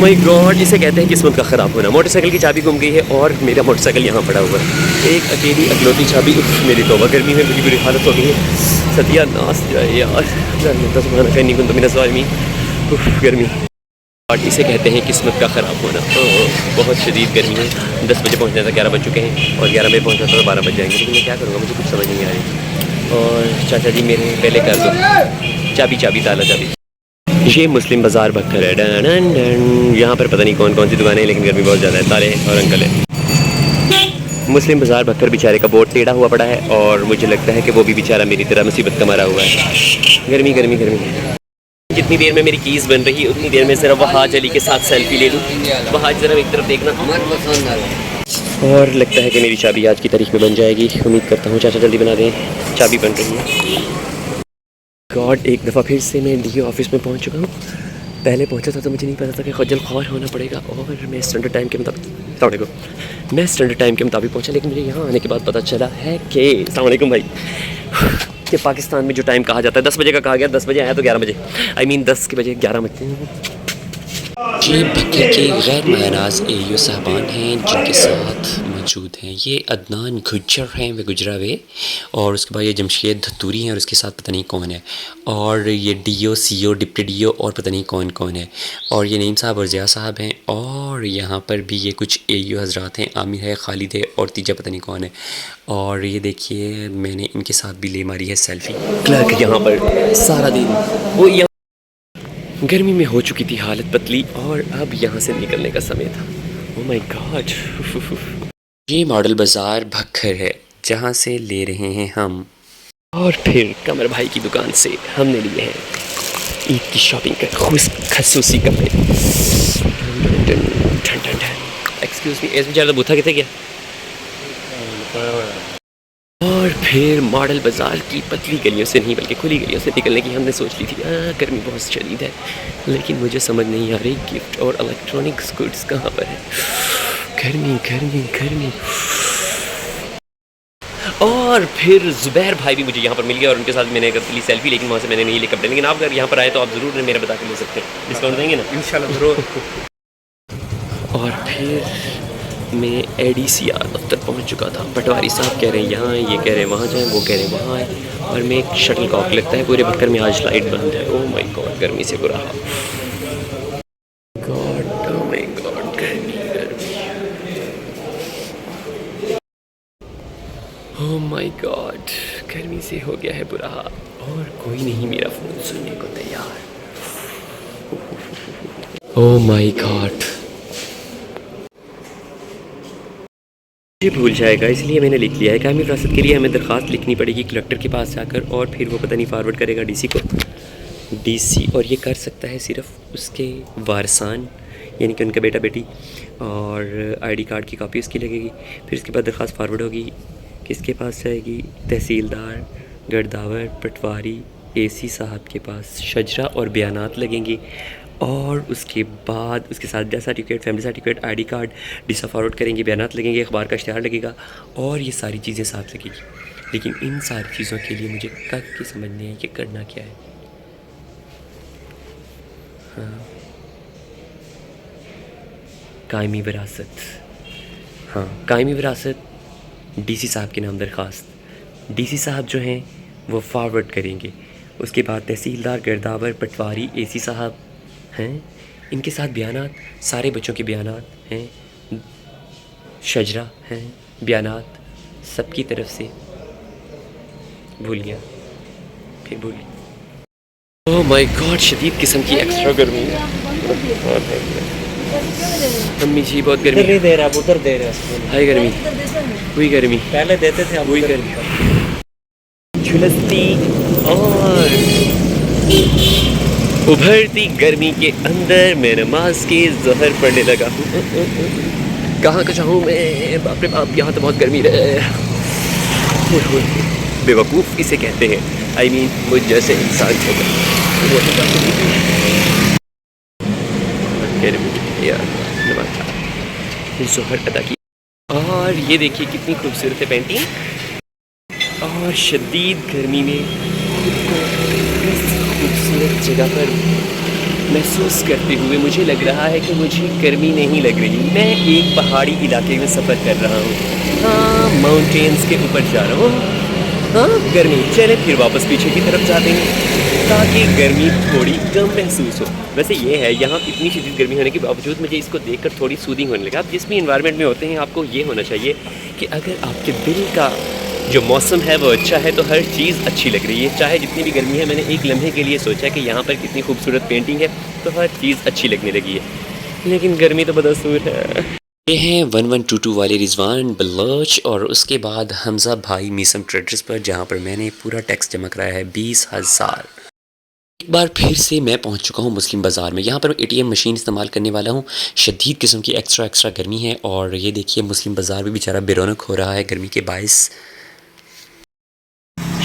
My God, इसे कहते हैं किस्मत का ख़राब होना। मोटरसाइकिल की चाबी गुम गई है और मेरा मोटरसाइकिल यहाँ पड़ा हुआ है। एक अकेली अकलौती चाबी। मेरी तौबा, गर्मी में बड़ी बुरी हालत हो गई है। सत्यानाश जाए यार। कहीं कुन तो मेरा स्वामी गर्मी। और इसे कहते हैं किस्मत का ख़राब होना। बहुत शदीद गर्मी है। 10 बजे पहुँचना था, 11 बज चुके हैं और 11 बजे पहुँचना था तो 12 बज जाएंगे। लेकिन मैं क्या करूँगा, मुझे कुछ समझ नहीं आ रही। और चाचा जी मेरे पहले कर दो चाबी ताला चाबी। ये मुस्लिम बाज़ार भक्खर है। Done done done. यहाँ पर पता नहीं कौन कौन सी दुकानें हैं, लेकिन गर्मी बहुत ज़्यादा है। ताले हैं और अंकल है। मुस्लिम बाज़ार भक्खर बेचारे का बोर्ड टेढ़ा हुआ पड़ा है और मुझे लगता है कि वो भी बेचारा मेरी तरह मुसीबत का मारा हुआ है। गर्मी गर्मी गर्मी। जितनी देर में मेरी कीज़ बन रही है उतनी देर में ज़रा वहाज अली के साथ सेल्फी ले लूँ। वहाज ज़रा एक तरफ देखना। और लगता है कि मेरी चाबी आज की तारीख में बन जाएगी। उम्मीद करता हूँ चाचा जल्दी बना दें। चाबी बन रही है। गॉड, एक दफ़ा फिर से मैं डीओ ऑफिस में पहुँच चुका हूँ। पहले पहुँचा था तो मुझे नहीं पता था कि खज्जल ख्वार होना पड़ेगा और मैं स्टैंडर्ड टाइम के मुताबिक पहुँचा। लेकिन मुझे यहाँ आने के बाद पता चला है कि अस्सलाम वालेकुम भाई, कि पाकिस्तान में जो टाइम कहा जाता है 10 बजे का कहा गया, 10 बजे आया तो 11 बजे, 10 के बजे 11 बजते हैं। ये भक्खर के गैर महराज एयू साहबान हैं जिनके साथ मौजूद हैं। ये अदनान गुज्जर हैं, वे गुजरावे, और उसके बाद ये जमशेद धतूरी हैं और उसके साथ पता नहीं कौन है, और ये डीओ सीओ डिप्टी डीओ और पता नहीं कौन कौन है, और ये नईम साहब और ज़िया साहब हैं, और यहाँ पर भी ये कुछ एयू हजरात हैं, आमिर है, खालिद है और तीजा पता नहीं कौन है। और ये देखिए मैंने इनके साथ भी ले मारी है सेल्फी। क्लर्क यहाँ पर सारा दिन वो गर्मी में हो चुकी थी हालत पतली और अब यहाँ से निकलने का समय था। Oh my God. ये मॉडल बाज़ार भक्खर है जहाँ से ले रहे हैं हम। और फिर कमर भाई की दुकान से हमने लिए हैं ईद की शॉपिंग का खसूसी कपड़े। एक्सक्यूज़ मी, इसमें ज़्यादा बूथा कितने गया। और फिर मॉडल बाज़ार की पतली गलियों से नहीं बल्कि खुली गलियों से निकलने की हमने सोच ली थी। गर्मी बहुत शदीद है, लेकिन मुझे समझ नहीं आ रही गिफ्ट और इलेक्ट्रॉनिक्स गुड्स कहाँ पर है। गर्मी गर्मी गर्मी। और फिर ज़ुबैर भाई भी मुझे यहाँ पर मिल गया और उनके साथ मैंने एक ली सेल्फी, लेकिन वहाँ से मैंने नहीं लिए कपड़े। लेकिन आप अगर यहाँ पर आए तो आप ज़रूर मेरा बता के ले सकते हैं, डिस्काउंट देंगे ना इंशाल्लाह ज़रूर। और फिर मैं एडीसीआर दफ्तर पहुंच चुका था। पटवारी साहब कह रहे हैं यहाँ, ये कह रहे हैं वहाँ जाएं, वो कह रहे हैं वहाँ आए, और मैं एक शटल कॉक लगता है पूरे भक्कर में आज लाइट बंद है। ओह माय गॉड, गर्मी से बुरा हाल। गॉड ओह माय गॉड, गर्मी गर्मी। ओह माय गॉड, गर्मी से हो गया है बुरा हाल और कोई नहीं मेरा फ़ोन सुनने को तैयार। ओह माय गॉड, ये भूल जाएगा, इसलिए मैंने लिख लिया है। कायमी विरासत के लिए हमें दरख्वास्त लिखनी पड़ेगी कलेक्टर के पास जाकर, और फिर वो पता नहीं फॉरवर्ड करेगा डीसी को। डीसी और ये कर सकता है सिर्फ उसके वारसान, यानी कि उनका बेटा बेटी, और आईडी कार्ड की कॉपी उसकी लगेगी। फिर इसके बाद दरख्वास्त फॉरवर्ड होगी, किसके पास जाएगी, तहसीलदार गर्दावर पटवारी एसी साहब के पास शजरा और बयानात लगेंगी, और उसके बाद उसके साथ death certificate, family certificate, ID card डीसा फॉरवर्ड करेंगे, बयानात लगेंगे, अखबार का इश्तिहार लगेगा, और ये सारी चीज़ें साथ लगेगी। लेकिन इन सारी चीज़ों के लिए मुझे कब की समझ नहीं है कि करना क्या है। हाँ, कायमी विरासत, हाँ कायमी विरासत, डीसी साहब के नाम दरख्वास्त, डीसी साहब जो हैं वो फॉरवर्ड करेंगे। उसके बाद तहसीलदार गर्दावर पटवारी एसी साहब हैं, इनके साथ बयानात, सारे बच्चों के बयानात हैं, शजरा हैं, बयानात सबकी तरफ से। भूल गया, फिर भूल गया। ओह माय गॉड, शदीद किस्म की एक्स्ट्रा गर्मी है। अम्मी जी बहुत गर्मी है। दे रहा उधर दे रहा हाय गर्मी, हुई गर्मी, पहले देते थे हुई गर्मी झुलसती और उभरती गर्मी के अंदर मैं नमाज के ज़हर पढ़ने लगा हूँ। कहाँ का चाहूँ मैं, बाप रे बाप, यहाँ तो बहुत गर्मी रहे। बेवकूफ़ इसे कहते हैं, मुझ जैसे इंसान को ज़हर अदा की। और ये देखिए कितनी खूबसूरत है पेंटिंग, और शदीद गर्मी में खूबसूरत जगह पर महसूस करते हुए मुझे लग रहा है कि मुझे गर्मी नहीं लग रही। मैं एक पहाड़ी इलाके में सफ़र कर रहा हूँ, हाँ माउंटेन्स के ऊपर जा रहा हूँ। हाँ गर्मी, चले फिर वापस पीछे की तरफ जाते हैं ताकि गर्मी थोड़ी कम महसूस हो। वैसे ये है, यहाँ इतनी शदीद गर्मी होने के बावजूद मुझे इसको देखकर थोड़ी सूदिंग होने लगा। आप जिस भी इन्वायरमेंट में होते हैं आपको ये होना चाहिए कि अगर आपके दिल का जो मौसम है वो अच्छा है तो हर चीज़ अच्छी लग रही है। चाहे जितनी भी गर्मी है, मैंने एक लम्हे के लिए सोचा कि यहाँ पर कितनी खूबसूरत पेंटिंग है तो हर चीज़ अच्छी लगने लगी है। लेकिन गर्मी तो बदसूर है। ये हैं 1122 वाले रिजवान बलोच और उसके बाद हमज़ा भाई मीसम ट्रेडर्स पर, जहाँ पर मैंने पूरा टैक्स जमा कराया है 20,000। एक बार फिर से मैं पहुंच चुका हूं मुस्लिम बाज़ार में। यहाँ पर मैं ATM मशीन इस्तेमाल करने वाला हूं। शदीद किस्म की एक्स्ट्रा गर्मी है और ये देखिए मुस्लिम बाज़ार भी बेचारा बेरौनक हो रहा है गर्मी के बायस।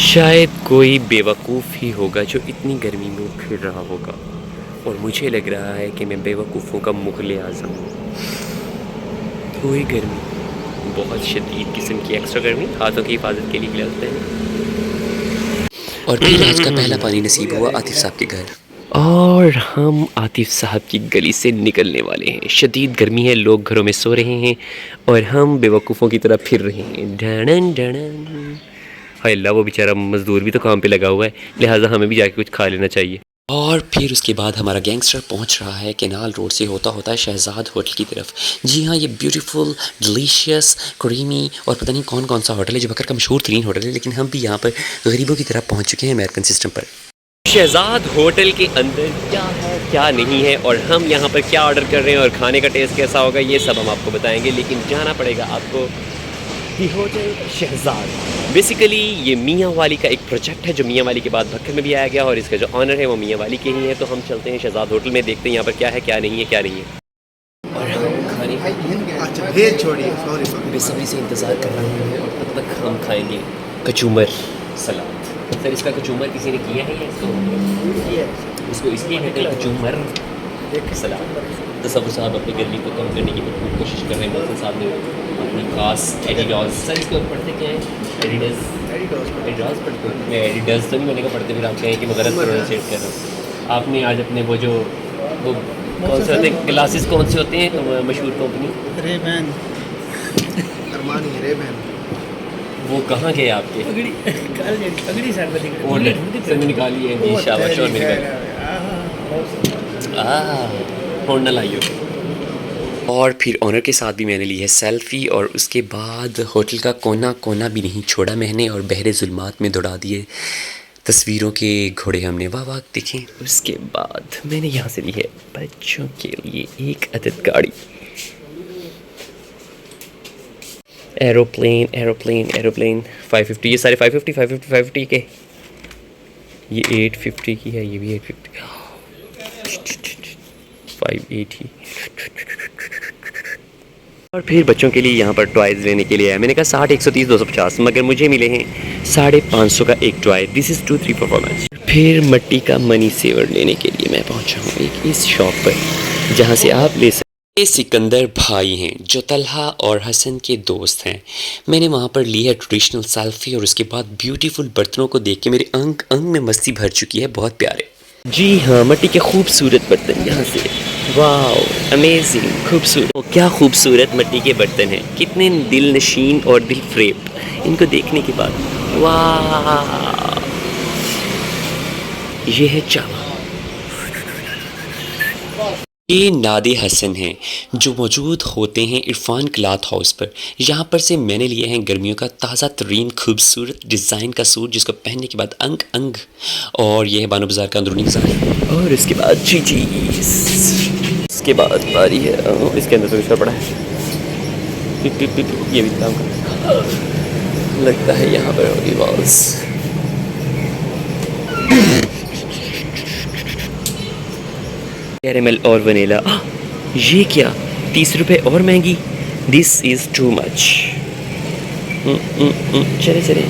शायद कोई बेवकूफ़ ही होगा जो इतनी गर्मी में फिर रहा होगा और मुझे लग रहा है कि मैं बेवकूफ़ों का मुग़ल आज़म हूँ। थोड़ी गर्मी, बहुत शदीद किस्म की एक्स्ट्रा गर्मी, हाथों की हिफाजत के लिए गिलास पहने। और फिर आज का पहला पानी नसीब हुआ आतिफ साहब के घर और हम आतिफ साहब की गली से निकलने वाले हैं। शदीद गर्मी है, लोग घरों में सो रहे हैं और हम बेवकूफ़ों की तरह फिर रहे हैं। डणन डणन, हाय अल्लाह, वो बेचारा मज़दूर भी तो काम पे लगा हुआ है, लिहाजा हमें भी जाके कुछ खा लेना चाहिए। और फिर उसके बाद हमारा गैंगस्टर पहुंच रहा है कैनाल रोड से होता होता शहजाद होटल की तरफ। जी हाँ, ये ब्यूटीफुल डिलीशियस क्रीमी और पता नहीं कौन कौन सा होटल है जो बकर का मशहूर तरीन होटल है, लेकिन हम भी यहाँ पर गरीबों की तरह पहुँच चुके हैं अमेरिकन सिस्टम पर। शहजाद होटल के अंदर क्या है क्या नहीं है और हम यहाँ पर क्या ऑर्डर कर रहे हैं और खाने का टेस्ट कैसा होगा, ये सब हम आपको बताएंगे। लेकिन जाना पड़ेगा आपको दी होटल शहजाद। बेसिकली ये मियाँ वाली का एक प्रोजेक्ट है जो मियाँ वाली के बाद भक्कर में भी आया गया और इसका जो ऑनर है वो मियाँ वाली के ही है। तो हम चलते हैं शहजाद होटल में, देखते हैं यहाँ पर क्या है क्या नहीं है क्या नहीं है। और हम खाने अच्छा भेज छोड़िए, सॉरी बेसब्री से इंतज़ार कर रहे हैं और तब तक हम खाएंगे कचूमर सलाद। सर इसका कचूमर किसी ने किया है या इसको इसलिए कहते हैं कचूमर सलाद। तो सब साहब अपनी गर्मी को कम करने की भरपूर कोशिश कर रहे हैं। मोहसिन साहब ने अपनी खास एडिडास, सर इसको पढ़ते क्या है? एडिडास पढ़ते हैं। मैं एडिडास तो नहीं मैंने कहा पढ़ते, फिर आप कहें कि मैं गलत प्रोनाउंसिएट कर रहा हूँ। आपने आज अपने वो कौन से होते हैं ग्लासेस, कौन से होते हैं तो मशहूर कंपनी रेबैन, अरमानी रेबैन, वो कहाँ गए आपके? पगड़ी सर में निकाली है जी, शाबाश। और होना लाइयो। और फिर ऑनर के साथ भी मैंने ली है सेल्फ़ी और उसके बाद होटल का कोना कोना भी नहीं छोड़ा मैंने और बहरे जुल्मात में दौड़ा दिए तस्वीरों के घोड़े हमने। वाह वाह देखें। उसके बाद मैंने यहाँ से ली है बच्चों के लिए एक अदद गाड़ी, एरोप्लेन 550, ये सारे 550 के, ये 850 की है, ये भी 850, 580। और फिर बच्चों के लिए यहाँ पर टॉयज़ लेने के लिए आया। मैंने कहा 60, 130, 250, मगर मुझे मिले हैं 550 का एक टॉय। This is 2-3 performance. फिर मिट्टी का मनी सेवर लेने के लिए मैं पहुँचा हूँ एक इस शॉप पर जहाँ से आप ले सकते। ये सिकंदर भाई हैं जो तलहा और हसन के दोस्त हैं। मैंने वहाँ पर ली है ट्रेडिशनल सेल्फ़ी और उसके बाद ब्यूटीफुल बर्तनों को देख के मेरे अंग अंग में मस्ती भर चुकी है। बहुत प्यारे, जी हाँ, मिट्टी के खूबसूरत बर्तन यहाँ से, वाह अमेजिंग, खूबसूरत। क्या खूबसूरत मिट्टी के बर्तन हैं, कितने दिल नशीन और दिल फ्रेब। इनको देखने के बाद वाह, ये है चावा। ये नादे हसन हैं जो मौजूद होते हैं इरफान क्लॉथ हाउस पर। यहाँ पर से मैंने लिए हैं गर्मियों का ताज़ा तरीन खूबसूरत डिज़ाइन का सूट जिसको पहनने के बाद अंग अंग। और ये है बानो बाज़ार का अंदरूनी डिज़ाइन। और इसके बाद इसके बाद बारी है, इसके अंदर तो विश्वा पड़ा है, ये भी काम लगता है यहाँ पर होगी बॉल्स। कैरेमल और वनीला। ये क्या 30 रुपये और महंगी, दिस इज़ टू मच। चले।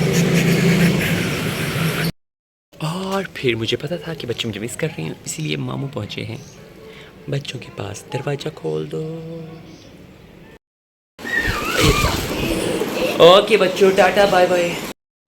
और फिर मुझे पता था कि बच्चे मुझे मिस कर रहे हैं, इसीलिए मामू पहुँचे हैं बच्चों के पास। दरवाज़ा खोल दो। ओके बच्चों, टाटा बाय बाय।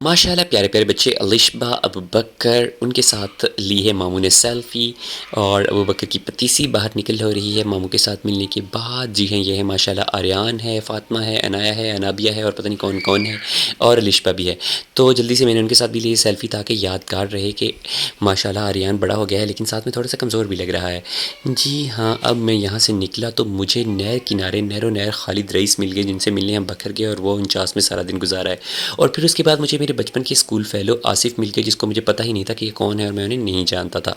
माशाल्लाह प्यारे प्यारे बच्चे अलिशबा अबू बकर उनके साथ ली है मामू ने सेल्फ़ी और अबू बकर की पतीसी बाहर निकल हो रही है मामू के साथ मिलने के बाद। जी हैं, ये है माशाल्लाह आर्यान है, फ़ातिमा है, अनाया है, अनाबिया है और पता नहीं कौन कौन है और अलिशबा भी है। तो जल्दी से मैंने उनके साथ भी ली सेल्फ़ी ताकि यादगार रहे कि माशाल्लाह आर्यान बड़ा हो गया है लेकिन साथ में थोड़ा सा कमज़ोर भी लग रहा है। जी हाँ, अब मैं यहाँ से निकला तो मुझे नहर किनारे नहरो नहर खालिद रईस मिल गए जिनसे मिलने हम बखर गए और वो 49 में सारा दिन गुजारा है। और फिर उसके बाद मुझे मेरे बचपन के स्कूल फ़ेलो आसिफ़ मिल गए जिसको मुझे पता ही नहीं था कि ये कौन है और मैं उन्हें नहीं जानता था।